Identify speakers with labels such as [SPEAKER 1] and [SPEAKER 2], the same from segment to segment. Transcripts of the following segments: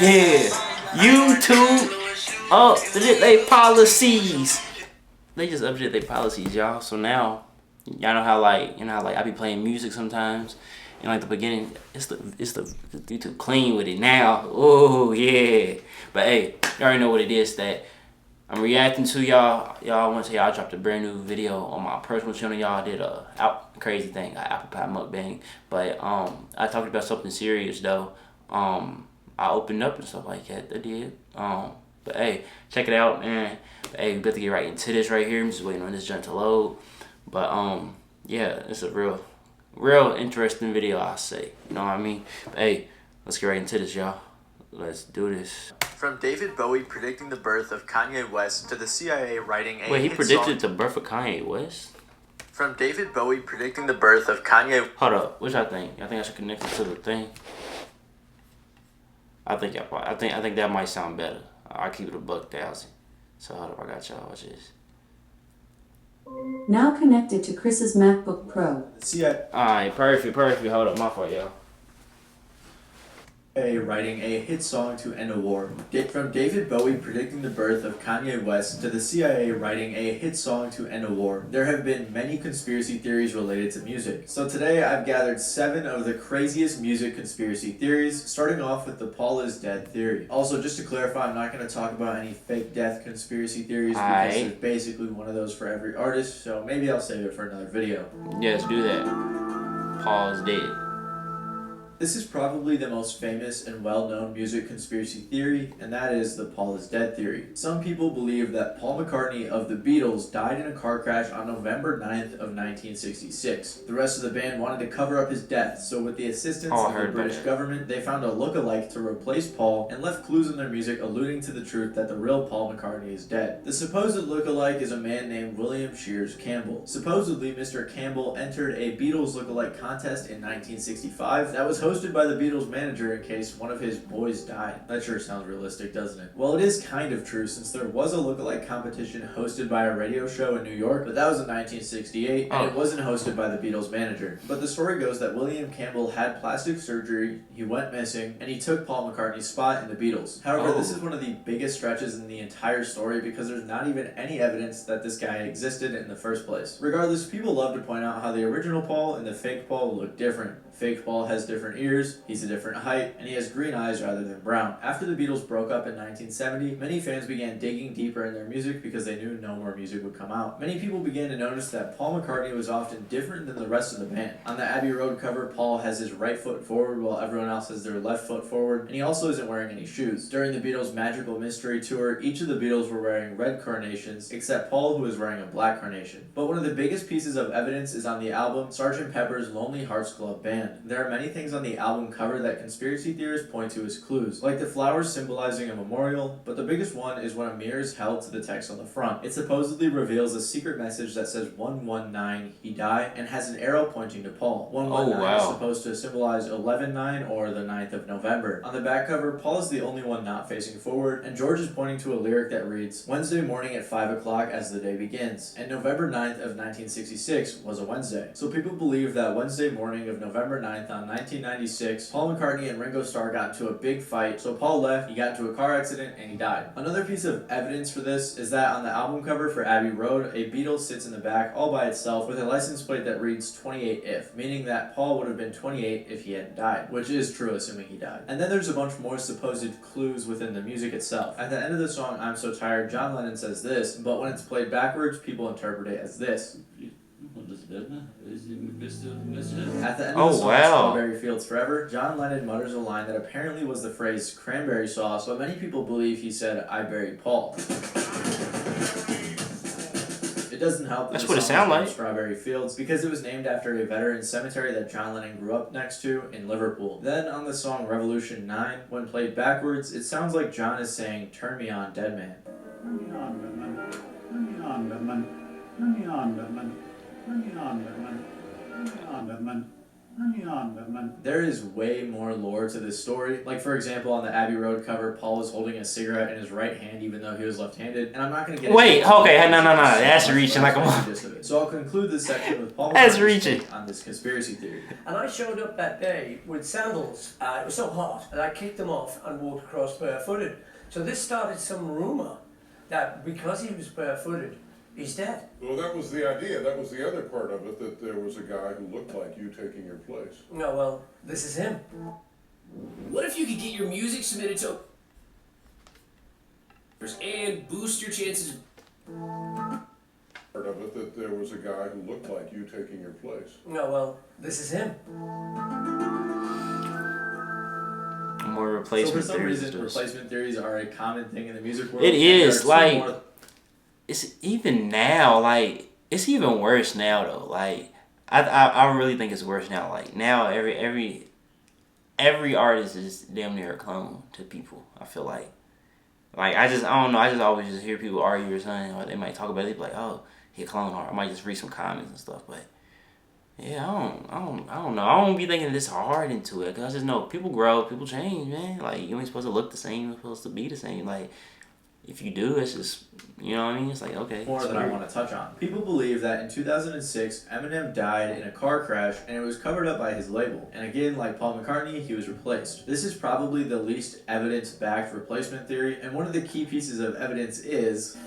[SPEAKER 1] Yeah, YouTube updated their policies. They just updated their policies, y'all. So now, y'all know how I be playing music sometimes, and like the beginning, it's the YouTube clean with it now. Oh yeah, but hey, you already know what it is that I'm reacting to, y'all. I want to tell y'all I dropped a brand new video on my personal channel. Y'all did a crazy thing, an apple pie mukbang. But I talked about something serious though. I opened up and stuff like that. I did. But hey, check it out, man. But, hey, we about to get right into this right here. I'm just waiting on this junk to load. But yeah, it's a real interesting video, I say. You know what I mean? But hey, let's get right into this, y'all. Let's do this.
[SPEAKER 2] From David Bowie predicting the birth of Kanye West to the CIA writing a
[SPEAKER 1] Wait, he
[SPEAKER 2] hit
[SPEAKER 1] predicted
[SPEAKER 2] song.
[SPEAKER 1] the birth of Kanye West?
[SPEAKER 2] From David Bowie predicting the birth of Kanye.
[SPEAKER 1] Hold up, what y'all think? Y'all think I should connect it to the thing? I think that might sound better. I'll keep it $1,000. So hold up, I got y'all. Watch this.
[SPEAKER 3] Now connected to Chris's MacBook Pro.
[SPEAKER 2] CIA
[SPEAKER 1] Alright, perfect. Hold up, my fault, y'all.
[SPEAKER 2] writing a hit song to end a war. From David Bowie predicting the birth of Kanye West to the CIA writing a hit song to end a war. There have been many conspiracy theories related to music. So today I've gathered 7 of the craziest music conspiracy theories, starting off with the Paul is dead theory. Also, just to clarify, I'm not going to talk about any fake death conspiracy theories because there's basically one of those for every artist, so maybe I'll save it for another video.
[SPEAKER 1] Yes, do that. Paul is dead.
[SPEAKER 2] This is probably the most famous and well-known music conspiracy theory, and that is the Paul is dead theory. Some people believe that Paul McCartney of the Beatles died in a car crash on November 9th of 1966. The rest of the band wanted to cover up his death, so with the assistance of the British government, they found a look-alike to replace Paul and left clues in their music alluding to the truth that the real Paul McCartney is dead. The supposed look-alike is a man named William Shears Campbell. Supposedly, Mr. Campbell entered a Beatles look-alike contest in 1965 that was hosted by the Beatles manager in case one of his boys died. That sure sounds realistic, doesn't it? Well, it is kind of true since there was a lookalike competition hosted by a radio show in New York, but that was in 1968, and it wasn't hosted by the Beatles manager. But the story goes that William Campbell had plastic surgery, he went missing, and he took Paul McCartney's spot in the Beatles. However, this is one of the biggest stretches in the entire story because there's not even any evidence that this guy existed in the first place. Regardless, people love to point out how the original Paul and the fake Paul look different. Fake Paul has different ears, he's a different height, and he has green eyes rather than brown. After the Beatles broke up in 1970, many fans began digging deeper in their music because they knew no more music would come out. Many people began to notice that Paul McCartney was often different than the rest of the band. On the Abbey Road cover, Paul has his right foot forward while everyone else has their left foot forward, and he also isn't wearing any shoes. During the Beatles' Magical Mystery Tour, each of the Beatles were wearing red carnations, except Paul, who was wearing a black carnation. But one of the biggest pieces of evidence is on the album Sgt. Pepper's Lonely Hearts Club Band. There are many things on the album cover that conspiracy theorists point to as clues, like the flowers symbolizing a memorial, but the biggest one is when a mirror is held to the text on the front. It supposedly reveals a secret message that says 119, he died, and has an arrow pointing to Paul. 119 is supposed to symbolize 11-9 or the 9th of November. On the back cover, Paul is the only one not facing forward, and George is pointing to a lyric that reads, Wednesday morning at 5 o'clock as the day begins. And November 9th of 1966 was a Wednesday. So people believe that Wednesday morning of November 9th on 1996, Paul McCartney and Ringo Starr got into a big fight, so Paul left, he got into a car accident, and he died. Another piece of evidence for this is that on the album cover for Abbey Road, a Beatle sits in the back all by itself with a license plate that reads 28 if, meaning that Paul would have been 28 if he hadn't died, which is true assuming he died. And then there's a bunch more supposed clues within the music itself. At the end of the song, I'm So Tired, John Lennon says this, but when it's played backwards, people interpret it as this. At the end of the song, Strawberry Fields Forever, John Lennon mutters a line that apparently was the phrase cranberry sauce, but many people believe he said, I buried Paul. It doesn't help that
[SPEAKER 1] that's what it sounds like.
[SPEAKER 2] Strawberry Fields because it was named after a veteran cemetery that John Lennon grew up next to in Liverpool. Then on the song Revolution 9, when played backwards, it sounds like John is saying, Turn me on, dead man.
[SPEAKER 4] Turn me on, dead man. Turn me on, dead man. Turn me on, dead man. Turn me on, dead man. Turn me on, dead man.
[SPEAKER 2] There is way more lore to this story. Like, for example, on the Abbey Road cover, Paul was holding a cigarette in his right hand even though he was left-handed. And I'm not going to get
[SPEAKER 1] Wait, okay, no. That's reaching like a
[SPEAKER 2] month. So I'll conclude this section with Paul
[SPEAKER 1] That's reaching
[SPEAKER 2] on this conspiracy theory.
[SPEAKER 5] And I showed up that day with sandals. It was so hot, and I kicked them off and walked across barefooted. So this started some rumor that because he was barefooted, he's dead.
[SPEAKER 6] Well, that was the idea. That was the other part of it, that there was a guy who looked like you taking your place.
[SPEAKER 5] No, well, this is him.
[SPEAKER 7] What if you could get your music submitted to and boost your chances?
[SPEAKER 6] Part of it, that there was a guy who looked like you taking your place.
[SPEAKER 5] No, well, this is him.
[SPEAKER 1] More replacement
[SPEAKER 2] so for some
[SPEAKER 1] theories.
[SPEAKER 2] reason, replacement theories are a common thing in the music world.
[SPEAKER 1] It is, like, it's even now, like, it's even worse now though. Like, I really think it's worse now. Like, now every artist is damn near a clone to people, I feel like. Like, I don't know, I just always just hear people argue or something, or they might talk about it, they be like, oh, he a clone, or I might just read some comments and stuff, but yeah, I don't know. I don't be thinking this hard into it, cause I just know people grow, people change, man. Like, you ain't supposed to look the same, you're supposed to be the same. Like, if you do, it's just, you know what I mean? It's like, okay.
[SPEAKER 2] More that I want to touch on. People believe that in 2006, Eminem died in a car crash and it was covered up by his label. And again, like Paul McCartney, he was replaced. This is probably the least evidence-backed replacement theory, and one of the key pieces of evidence is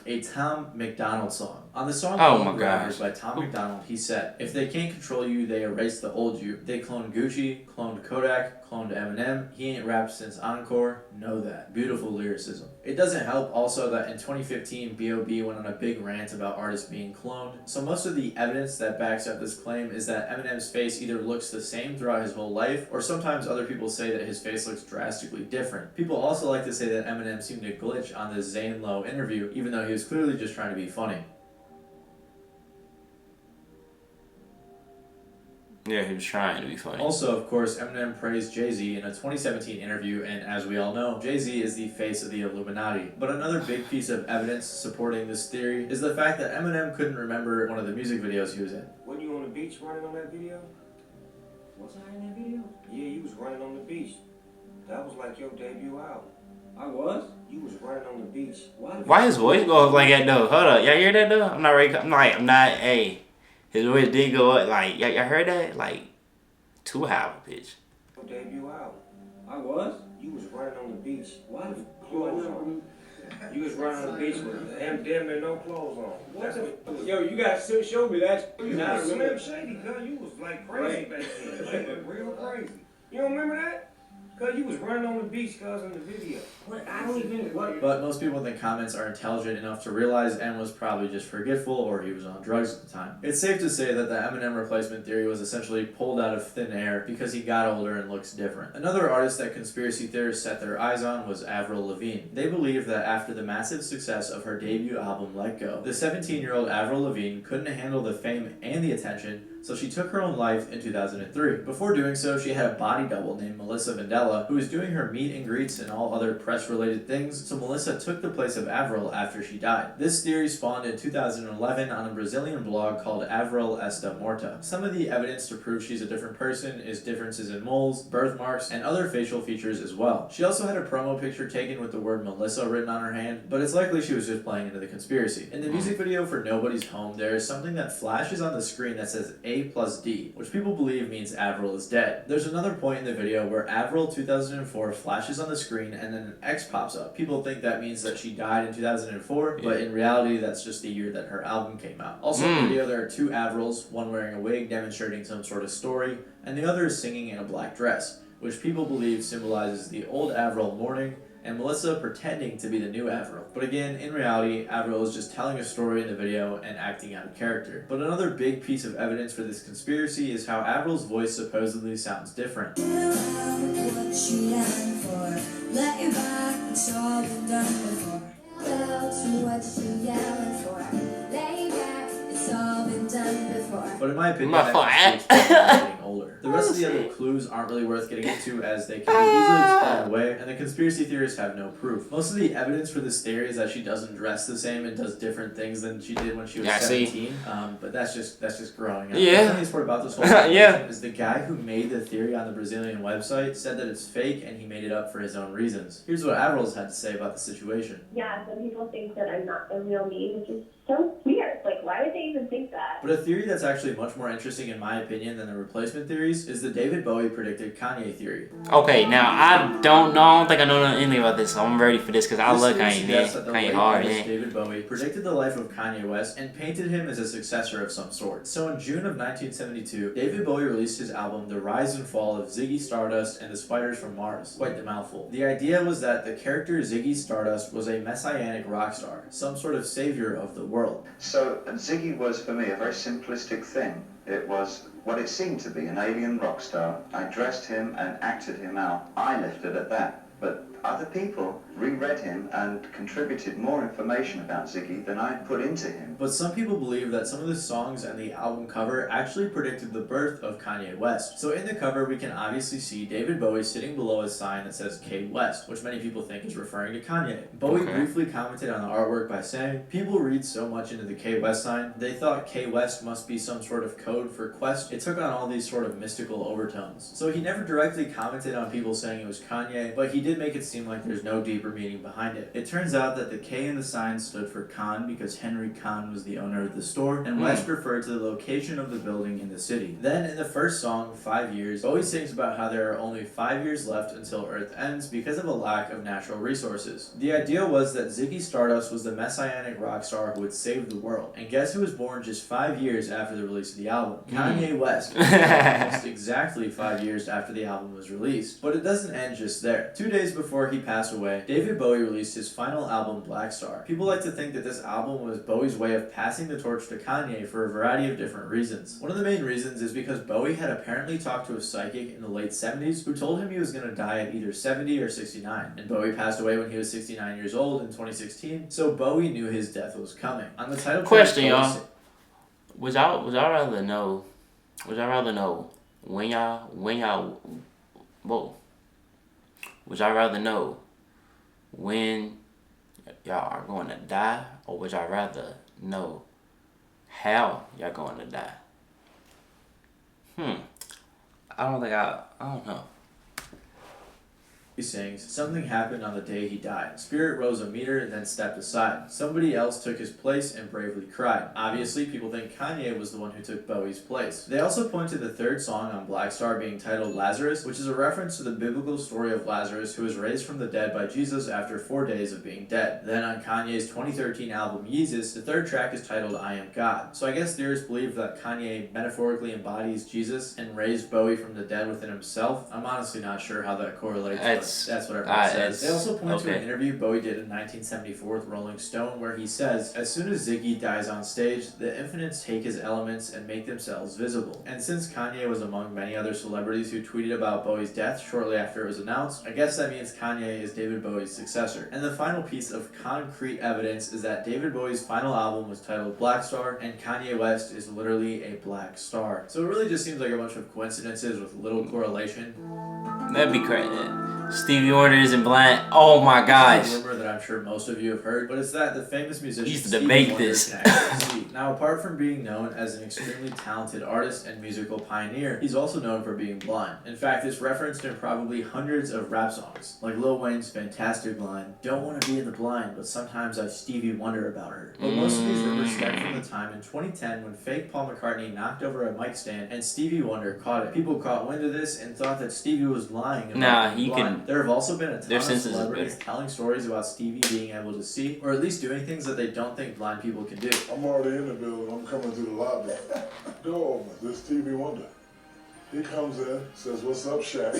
[SPEAKER 2] a Tom McDonald song. On the song
[SPEAKER 1] Oh my
[SPEAKER 2] Grabbers
[SPEAKER 1] gosh.
[SPEAKER 2] by Tom McDonald, he said, if they can't control you, they erase the old you. They cloned Gucci, cloned Kodak, cloned Eminem. He ain't rapped since Encore. Know that. Beautiful lyricism. It doesn't help also that in 2015, B.O.B. went on a big rant about artists being cloned. So most of the evidence that backs up this claim is that Eminem's face either looks the same throughout his whole life, or sometimes other people say that his face looks drastically different. People also like to say that Eminem seemed to glitch on the Zane Lowe interview, even though he was clearly just trying to be funny.
[SPEAKER 1] Yeah, he was trying to be funny.
[SPEAKER 2] Also, of course, Eminem praised Jay-Z in a 2017 interview, and as we all know, Jay-Z is the face of the Illuminati. But another big piece of evidence supporting this theory is the fact that Eminem couldn't remember one of the music videos he was in.
[SPEAKER 8] When you on the beach running on that video?
[SPEAKER 5] Was I in that video?
[SPEAKER 8] Yeah, you was running on the beach. That was like your debut album.
[SPEAKER 5] I was?
[SPEAKER 8] You was running on the beach.
[SPEAKER 1] Why his voice go up like that though? Hold up, y'all hear that though? I'm not, hey. His voice did go up, like, y'all heard that? Like, 2 hour pitch.
[SPEAKER 8] Your debut album.
[SPEAKER 5] I was?
[SPEAKER 8] You was running on the beach.
[SPEAKER 5] Why the
[SPEAKER 8] Clothes on. You was running on the beach with damn near no clothes on.
[SPEAKER 5] What the? Yo, you gotta show me that.
[SPEAKER 8] You
[SPEAKER 5] Nah,
[SPEAKER 8] was Slim Shady, cuz you was like crazy back then. Like real crazy. You don't remember that? Cuz you was running on the beach, cuz in the video.
[SPEAKER 5] What? I don't even. What?
[SPEAKER 2] But most people in the comments are intelligent enough to realize M was probably just forgetful or he was on drugs at the time. It's safe to say that the Eminem replacement theory was essentially pulled out of thin air because he got older and looks different. Another artist that conspiracy theorists set their eyes on was Avril Lavigne. They believe that after the massive success of her debut album Let Go, the 17-year-old Avril Lavigne couldn't handle the fame and the attention, so she took her own life in 2003. Before doing so, she had a body double named Melissa Vandella, who was doing her meet and greets and all other press-related things, so Melissa took the place of Avril after she died. This theory spawned in 2011 on a Brazilian blog called Avril Esta Morta. Some of the evidence to prove she's a different person is differences in moles, birthmarks, and other facial features as well. She also had a promo picture taken with the word Melissa written on her hand, but it's likely she was just playing into the conspiracy. In the music video for Nobody's Home, there is something that flashes on the screen that says A+D, which people believe means Avril is dead. There's another point in the video where Avril 2004 flashes on the screen and then an X pops up. People think that means that she died in 2004, but in reality that's just the year that her album came out. Also in the video there are 2 Avrils, one wearing a wig demonstrating some sort of story, and the other is singing in a black dress, which people believe symbolizes the old Avril mourning and Melissa pretending to be the new Avril. But again, in reality, Avril is just telling a story in the video and acting out of character. But another big piece of evidence for this conspiracy is how Avril's voice supposedly sounds different. But in my opinion, that just speaks to her getting older. older. The rest of the other clues aren't really worth getting into as they can be easily explained away, and the conspiracy theorists have no proof. Most of the evidence for this theory is that she doesn't dress the same and does different things than she did when she was 17. But that's just growing up.
[SPEAKER 1] Yeah.
[SPEAKER 2] The funniest part about this whole situation is the guy who made the theory on the Brazilian website said that it's fake and he made it up for his own reasons. Here's what Avrils had to say about the situation.
[SPEAKER 9] Yeah, some people think that I'm not the real me, which is so weird. Like, why would they even think that?
[SPEAKER 2] But a theory that's actually much more interesting in my opinion than the replacement theories is the David Bowie predicted Kanye theory.
[SPEAKER 1] Okay, now I don't think I know anything about this, so I'm ready for this because I love Kanye, man. Kanye hard, man.
[SPEAKER 2] David Bowie predicted the life of Kanye West and painted him as a successor of some sort. So in June of 1972, David Bowie released his album The Rise and Fall of Ziggy Stardust and the Spiders from Mars. Quite the mouthful. The idea was that the character Ziggy Stardust was a messianic rock star, some sort of savior of the world.
[SPEAKER 10] So Ziggy was for me a very simplistic thing. It was what it seemed to be, an alien rock star. I dressed him and acted him out. I left it at that. But other people reread him and contributed more information about Ziggy than I put into him.
[SPEAKER 2] But some people believe that some of the songs and the album cover actually predicted the birth of Kanye West. So in the cover, we can obviously see David Bowie sitting below a sign that says K West, which many people think is referring to Kanye. Bowie briefly commented on the artwork by saying, "People read so much into the K West sign, they thought K West must be some sort of code for Quest. It took on all these sort of mystical overtones." So he never directly commented on people saying it was Kanye, but he did make it seem like there's no deeper meaning behind it. It turns out that the K in the sign stood for Kahn because Henry Kahn was the owner of the store, and West referred to the location of the building in the city. Then in the first song, 5 Years, Bowie sings about how there are only 5 years left until Earth ends because of a lack of natural resources. The idea was that Ziggy Stardust was the messianic rock star who would save the world. And guess who was born just 5 years after the release of the album? Kanye West. Almost exactly 5 years after the album was released. But it doesn't end just there. 2 days before he passed away, David Bowie released his final album, Black Star. People like to think that this album was Bowie's way of passing the torch to Kanye for a variety of different reasons. One of the main reasons is because Bowie had apparently talked to a psychic in the late 70s who told him he was going to die at either 70 or 69. And Bowie passed away when he was 69 years old in 2016, so Bowie knew his death was coming. On the title
[SPEAKER 1] question, y'all. Would y'all rather know when y'all would y'all rather know when y'all are going to die, or would y'all rather know how y'all going to die? I don't know.
[SPEAKER 2] He sings, "Something happened on the day he died. Spirit rose a meter and then stepped aside. Somebody else took his place and bravely cried." Obviously, people think Kanye was the one who took Bowie's place. They also point to the third song on Black Star being titled Lazarus, which is a reference to the biblical story of Lazarus who was raised from the dead by Jesus after 4 days of being dead. Then on Kanye's 2013 album Yeezus, the third track is titled I Am God. So I guess theorists believe that Kanye metaphorically embodies Jesus and raised Bowie from the dead within himself. I'm honestly not sure how that correlates. That's what everyone says. They also point to an interview Bowie did in 1974 with Rolling Stone where he says, "As soon as Ziggy dies on stage, the infinites take his elements and make themselves visible." And since Kanye was among many other celebrities who tweeted about Bowie's death shortly after it was announced, I guess that means Kanye is David Bowie's successor. And the final piece of concrete evidence is that David Bowie's final album was titled Black Star, and Kanye West is literally a black star. So it really just seems like a bunch of coincidences with little correlation.
[SPEAKER 1] That'd be crazy. Stevie Wonder isn't blind. Oh my gosh.
[SPEAKER 2] It's a rumor that I'm sure most of you have heard, but it's that the famous musician
[SPEAKER 1] used to
[SPEAKER 2] Stevie
[SPEAKER 1] debate
[SPEAKER 2] Wonder
[SPEAKER 1] this.
[SPEAKER 2] can actually see. Now, apart from being known as an extremely talented artist and musical pioneer, he's also known for being blind. In fact, it's referenced in probably hundreds of rap songs, like Lil Wayne's fantastic line, "Don't want to be in the blind, but sometimes I Stevie Wonder about her." But most of these rumors stem from the time in 2010 when fake Paul McCartney knocked over a mic stand and Stevie Wonder caught it. People caught wind of this and thought that Stevie was lying about being blind. There have also been a ton of celebrities telling stories about Stevie being able to see, or at least doing things that they don't think blind people can do.
[SPEAKER 6] I'm already in the building. I'm coming through the lobby. Door open. This Stevie Wonder. He comes in, says, "What's up, Shaq?"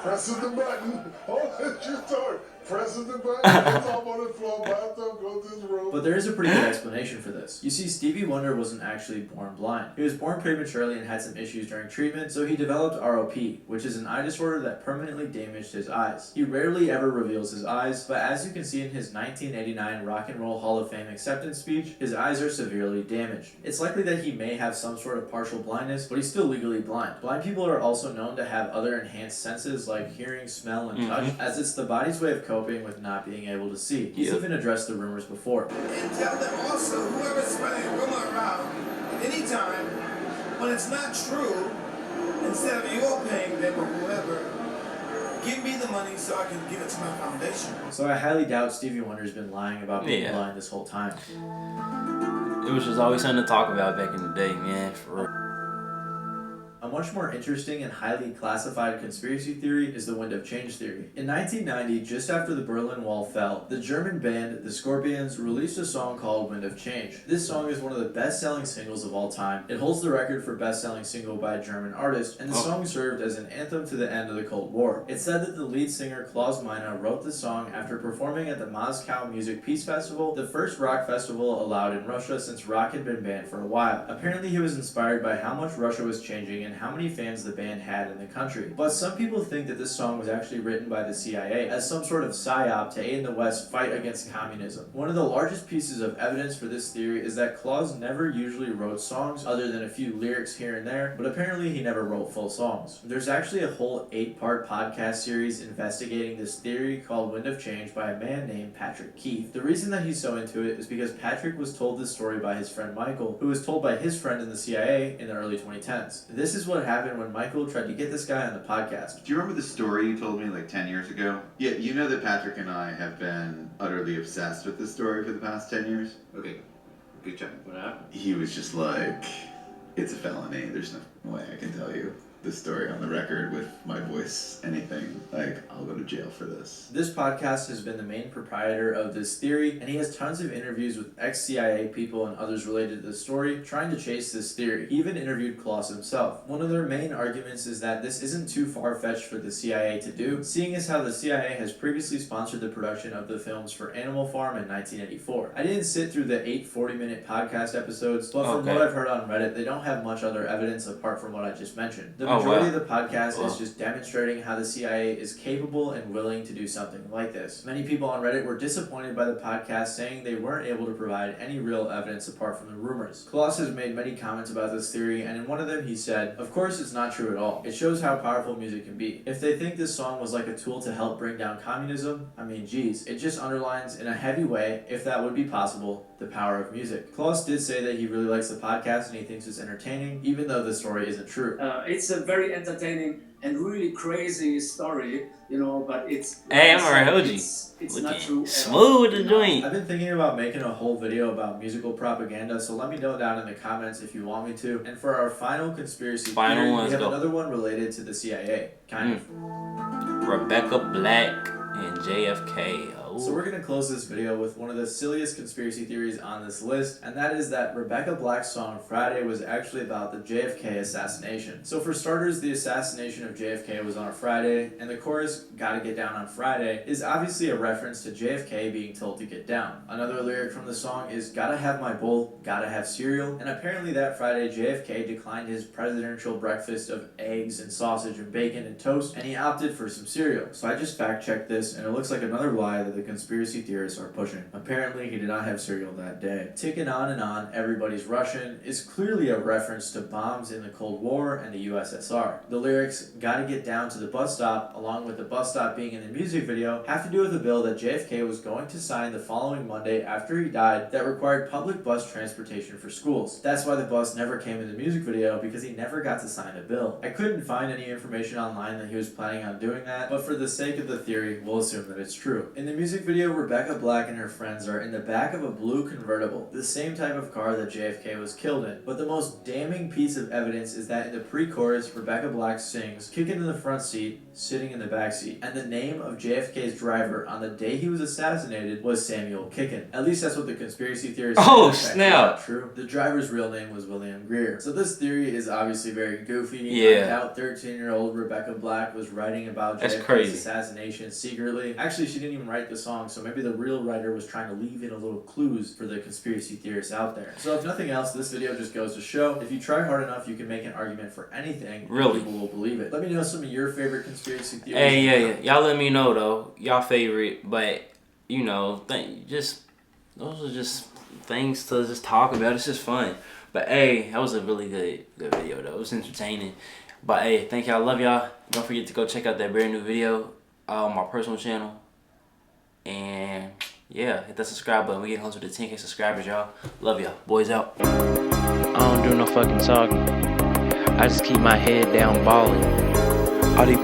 [SPEAKER 6] Presses the button. Oh, it's your turn. Presses the button, gets up on the floor, bathtub, goes to his room.
[SPEAKER 2] But there is a pretty good explanation for this. You see, Stevie Wonder wasn't actually born blind. He was born prematurely and had some issues during treatment, so he developed ROP, which is an eye disorder that permanently damaged his eyes. He rarely ever reveals his eyes, but as you can see in his 1989 Rock and Roll Hall of Fame acceptance speech, his eyes are severely damaged. It's likely that he may have some sort of partial blindness, but he's still legally blind. Blind people are also known to have other enhanced senses like hearing, smell, and touch, as it's the body's way of coping with not being able to see. He's even addressed the rumors before.
[SPEAKER 11] And tell them also, whoever's spreading a rumor around at any time, when it's not true, instead of you paying them or whoever, give me the money so I can give it to my foundation.
[SPEAKER 2] So I highly doubt Stevie Wonder's been lying about being blind this whole time.
[SPEAKER 1] It was just always something to talk about back in the day, man. For real.
[SPEAKER 2] A much more interesting and highly classified conspiracy theory is the wind of change theory. In 1990, just after the Berlin Wall fell, the German band The Scorpions released a song called Wind of Change. This song is one of the best-selling singles of all time. It holds the record for best-selling single by a German artist, and the song served as an anthem to the end of the Cold War. It's said that the lead singer Klaus Meine wrote the song after performing at the Moscow Music Peace Festival, the first rock festival allowed in Russia since rock had been banned for a while. Apparently he was inspired by how much Russia was changing and how many fans the band had in the country. But some people think that this song was actually written by the CIA as some sort of psyop to aid the West fight against communism. One of the largest pieces of evidence for this theory is that Klaus never usually wrote songs other than a few lyrics here and there, but apparently he never wrote full songs. There's actually a whole 8-part podcast series investigating this theory called Wind of Change by a man named Patrick Keefe. The reason that he's so into it is because Patrick was told this story by his friend Michael, who was told by his friend in the CIA in the early 2010s. This is what happened when Michael tried to get this guy on the podcast.
[SPEAKER 12] Do you remember the story you told me like 10 years ago? Yeah, you know that Patrick and I have been utterly obsessed with this story for the past 10 years? Okay, good job. What happened? He was just like, it's a felony. There's no way I can tell you this story on the record with my voice, anything. Like, I'll go to jail for this.
[SPEAKER 2] This podcast has been the main proprietor of this theory, and he has tons of interviews with ex-CIA people and others related to the story, trying to chase this theory. He even interviewed Klaus himself. One of their main arguments is that this isn't too far-fetched for the CIA to do, seeing as how the CIA has previously sponsored the production of the films for Animal Farm in 1984. I didn't sit through the 8 40-minute podcast episodes, but from what I've heard on Reddit, they don't have much other evidence apart from what I just mentioned. The majority of the podcast is just demonstrating how the CIA is capable and willing to do something like this. Many people on Reddit were disappointed by the podcast, saying they weren't able to provide any real evidence apart from the rumors. Klaus has made many comments about this theory, and in one of them he said, "Of course it's not true at all. It shows how powerful music can be. If they think this song was like a tool to help bring down communism, I mean geez, it just underlines in a heavy way, if that would be possible, the power of music." Klaus did say that he really likes the podcast and he thinks it's entertaining, even though the story isn't true.
[SPEAKER 13] It's a very entertaining and really crazy story, you know, but it's...
[SPEAKER 1] Hey, I'm alright, Hoji.
[SPEAKER 13] It's not true.
[SPEAKER 1] Smooth the joint.
[SPEAKER 2] I've been thinking about making a whole video about musical propaganda, so let me know down in the comments if you want me to. And for our final conspiracy theory, we have another one related to the CIA. Kind of.
[SPEAKER 1] Rebecca Black and JFK.
[SPEAKER 2] So we're going to close this video with one of the silliest conspiracy theories on this list, and that is that Rebecca Black's song Friday was actually about the JFK assassination. So for starters, the assassination of JFK was on a Friday, and the chorus, "Gotta Get Down on Friday," is obviously a reference to JFK being told to get down. Another lyric from the song is, "Gotta have my bowl, gotta have cereal," and apparently that Friday JFK declined his presidential breakfast of eggs and sausage and bacon and toast, and he opted for some cereal. So I just fact-checked this, and it looks like another lie that the conspiracy theorists are pushing. Apparently, he did not have cereal that day. Ticking on and on, Everybody's Russian is clearly a reference to bombs in the Cold War and the USSR. The lyrics, "Gotta get down to the bus stop," along with the bus stop being in the music video, have to do with a bill that JFK was going to sign the following Monday after he died that required public bus transportation for schools. That's why the bus never came in the music video, because he never got to sign a bill. I couldn't find any information online that he was planning on doing that, but for the sake of the theory, we'll assume that it's true. In the music music video, Rebecca Black and her friends are in the back of a blue convertible, the same type of car that JFK was killed in. But the most damning piece of evidence is that in the pre-chorus, Rebecca Black sings, "Kicking in the front seat, sitting in the back seat." And the name of JFK's driver on the day he was assassinated was Samuel Kickin. At least that's what the conspiracy theorists say.
[SPEAKER 1] Oh, snap.
[SPEAKER 2] True. The driver's real name was William Greer. So this theory is obviously very goofy.
[SPEAKER 1] Yeah.
[SPEAKER 2] I doubt 13-year-old Rebecca Black was writing about
[SPEAKER 1] That's
[SPEAKER 2] JFK's
[SPEAKER 1] crazy.
[SPEAKER 2] assassination secretly. Actually, she didn't even write the song, so maybe the real writer was trying to leave in a little clues for the conspiracy theorists out there. So if nothing else, this video just goes to show, if you try hard enough, you can make an argument for anything.
[SPEAKER 1] Really?
[SPEAKER 2] People will believe it. Let me know some of your favorite conspiracy theories.
[SPEAKER 1] Hey, yeah. Y'all let me know, though. Y'all favorite, but, you know, those are just things to just talk about. It's just fun. But, hey, that was a really good video, though. It was entertaining. But, hey, thank y'all. Love y'all. Don't forget to go check out that brand new video on my personal channel. And, yeah, hit that subscribe button. We getting closer to 10K subscribers, y'all. Love y'all. Boys out. I don't do no fucking talking. I just keep my head down balling. All these